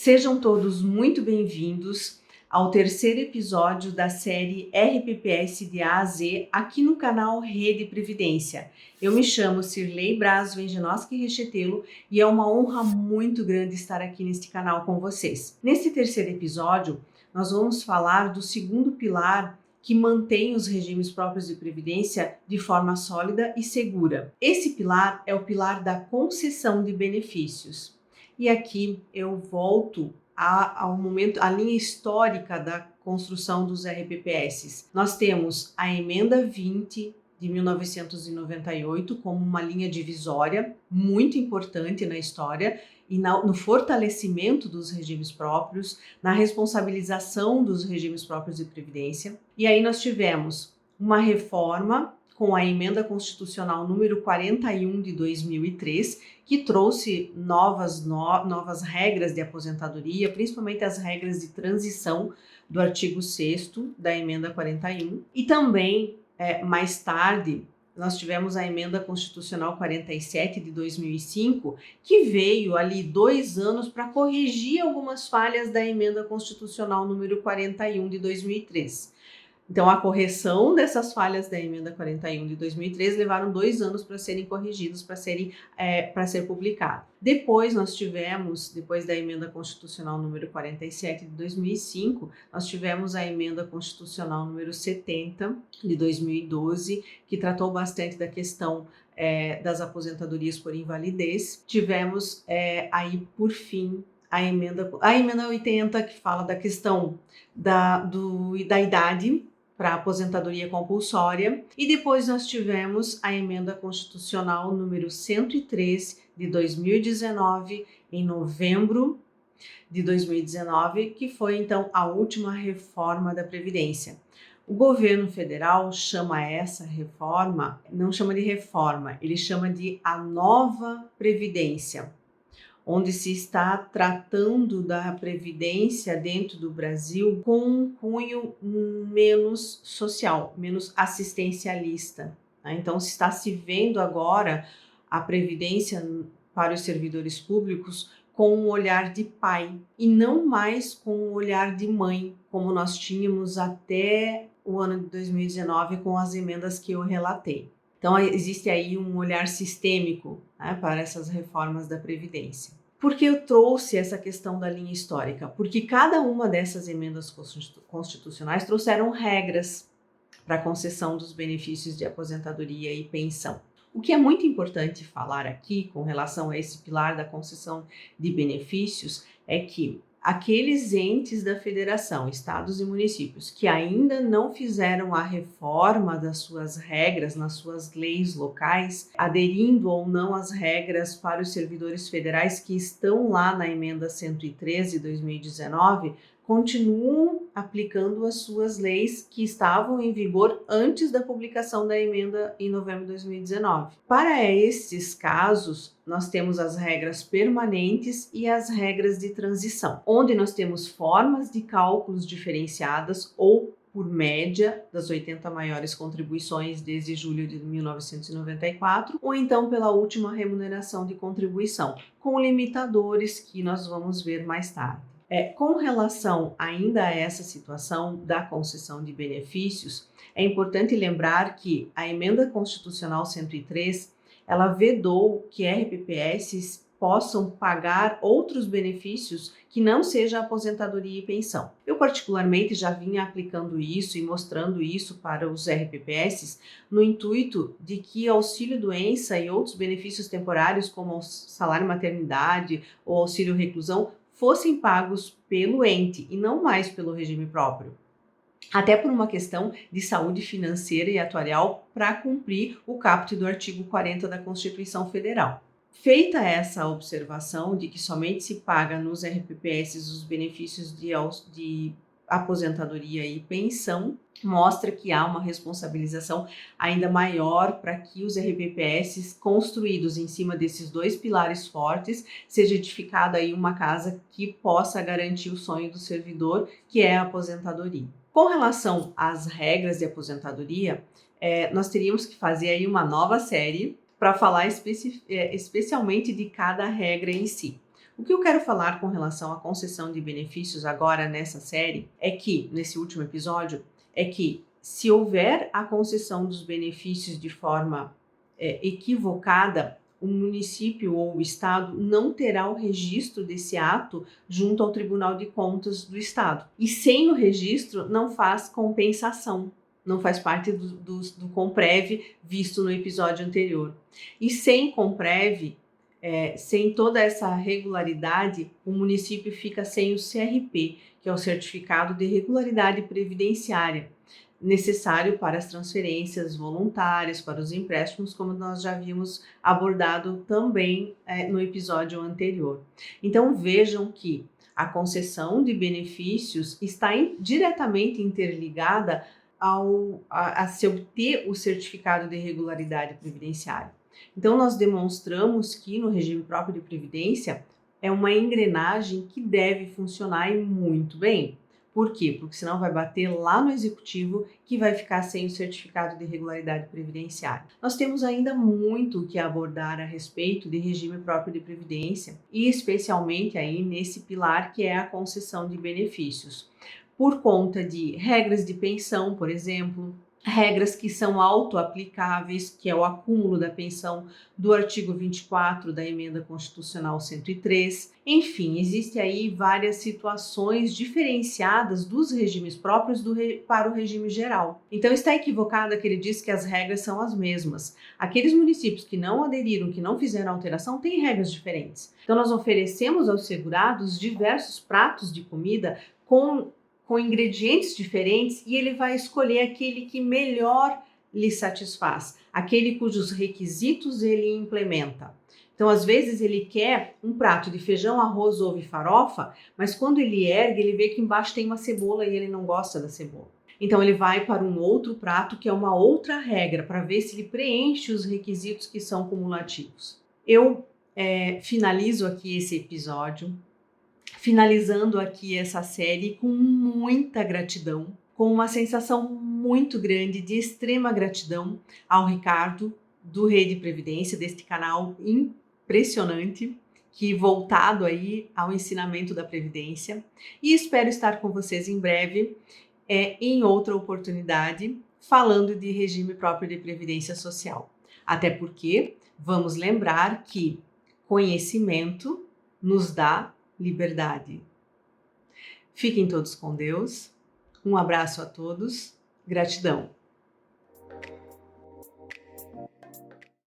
Sejam todos muito bem-vindos ao terceiro episódio da série RPPS de A a Z aqui no canal Rede Previdência. Eu me chamo Cirlei Braz Vengenoski Rechetelo e é uma honra muito grande estar aqui neste canal com vocês. Neste terceiro episódio, nós vamos falar do segundo pilar que mantém os regimes próprios de previdência de forma sólida e segura. Esse pilar é o pilar da concessão de benefícios. E aqui eu volto ao momento, à linha histórica da construção dos RPPS. Nós temos a Emenda 20 de 1998 como uma linha divisória muito importante na história e no fortalecimento dos regimes próprios, na responsabilização dos regimes próprios de previdência. E aí nós tivemos uma reforma com a Emenda Constitucional número 41 de 2003, que trouxe novas regras de aposentadoria, principalmente as regras de transição do artigo 6º da Emenda 41. E também, mais tarde, nós tivemos a Emenda Constitucional 47 de 2005, que veio ali 2 anos para corrigir algumas falhas da Emenda Constitucional número 41 de 2003. Então, a correção dessas falhas da Emenda 41 de 2003 levaram 2 anos para serem corrigidos, para ser publicado. Depois nós tivemos, depois da Emenda Constitucional número 47 de 2005, nós tivemos a Emenda Constitucional número 70 de 2012, que tratou bastante da questão das aposentadorias por invalidez. Tivemos aí, por fim, a emenda 80, que fala da questão da idade para aposentadoria compulsória, e depois nós tivemos a Emenda Constitucional número 103 de 2019, em novembro de 2019, que foi então a última reforma da Previdência. O governo federal chama essa reforma, não chama de reforma, ele chama de a nova Previdência, onde se está tratando da previdência dentro do Brasil com um cunho menos social, menos assistencialista. Né? Então, se está se vendo agora a previdência para os servidores públicos com um olhar de pai e não mais com um olhar de mãe, como nós tínhamos até o ano de 2019 com as emendas que eu relatei. Então, existe aí um olhar sistêmico, né, para essas reformas da Previdência. Por que eu trouxe essa questão da linha histórica? Porque cada uma dessas emendas constitucionais trouxeram regras para a concessão dos benefícios de aposentadoria e pensão. O que é muito importante falar aqui com relação a esse pilar da concessão de benefícios é que aqueles entes da federação, estados e municípios, que ainda não fizeram a reforma das suas regras nas suas leis locais, aderindo ou não às regras para os servidores federais que estão lá na Emenda 103 de 2019, continuam aplicando as suas leis que estavam em vigor antes da publicação da emenda em novembro de 2019. Para estes casos, nós temos as regras permanentes e as regras de transição, onde nós temos formas de cálculos diferenciadas ou por média das 80 maiores contribuições desde julho de 1994, ou então pela última remuneração de contribuição, com limitadores que nós vamos ver mais tarde. Com relação ainda a essa situação da concessão de benefícios, é importante lembrar que a Emenda Constitucional 103, ela vedou que RPPS possam pagar outros benefícios que não seja aposentadoria e pensão. Eu particularmente já vinha aplicando isso e mostrando isso para os RPPS no intuito de que auxílio-doença e outros benefícios temporários como salário maternidade ou auxílio reclusão fossem pagos pelo ente e não mais pelo regime próprio. Até por uma questão de saúde financeira e atuarial para cumprir o caput do artigo 40 da Constituição Federal. Feita essa observação de que somente se paga nos RPPS os benefícios de aposentadoria e pensão, mostra que há uma responsabilização ainda maior para que os RPPS construídos em cima desses 2 pilares fortes seja edificada aí uma casa que possa garantir o sonho do servidor, que é a aposentadoria. Com relação às regras de aposentadoria, nós teríamos que fazer aí uma nova série para falar especialmente de cada regra em si. O que eu quero falar com relação à concessão de benefícios agora nessa série é que, nesse último episódio, é que se houver a concessão dos benefícios de forma equivocada, o município ou o estado não terá o registro desse ato junto ao Tribunal de Contas do Estado. E sem o registro não faz compensação, não faz parte do Comprev visto no episódio anterior. E sem Comprev, sem toda essa regularidade, o município fica sem o CRP, que é o Certificado de Regularidade Previdenciária, necessário para as transferências voluntárias, para os empréstimos, como nós já havíamos abordado também no episódio anterior. Então vejam que a concessão de benefícios está diretamente interligada a se obter o certificado de regularidade previdenciária. Então nós demonstramos que no regime próprio de previdência é uma engrenagem que deve funcionar e muito bem. Por quê? Porque senão vai bater lá no executivo, que vai ficar sem o certificado de regularidade previdenciária. Nós temos ainda muito o que abordar a respeito de regime próprio de previdência e especialmente aí nesse pilar que é a concessão de benefícios. Por conta de regras de pensão, por exemplo, regras que são auto-aplicáveis, que é o acúmulo da pensão do artigo 24 da Emenda Constitucional 103. Enfim, existem aí várias situações diferenciadas dos regimes próprios para o regime geral. Então está equivocado que ele diz que as regras são as mesmas. Aqueles municípios que não aderiram, que não fizeram alteração, têm regras diferentes. Então nós oferecemos aos segurados diversos pratos de comida com ingredientes diferentes e ele vai escolher aquele que melhor lhe satisfaz, aquele cujos requisitos ele implementa. Então, às vezes, ele quer um prato de feijão, arroz, ovo e farofa, mas quando ele ergue, ele vê que embaixo tem uma cebola e ele não gosta da cebola. Então, ele vai para um outro prato, que é uma outra regra, para ver se ele preenche os requisitos que são cumulativos. Eu finalizo aqui esse episódio, finalizando aqui essa série com muita gratidão, com uma sensação muito grande de extrema gratidão ao Ricardo do Rede Previdência, deste canal impressionante, que voltado aí ao ensinamento da Previdência, e espero estar com vocês em breve, em outra oportunidade, falando de regime próprio de Previdência Social. Até porque vamos lembrar que conhecimento nos dá liberdade. Fiquem todos com Deus. Um abraço a todos. Gratidão.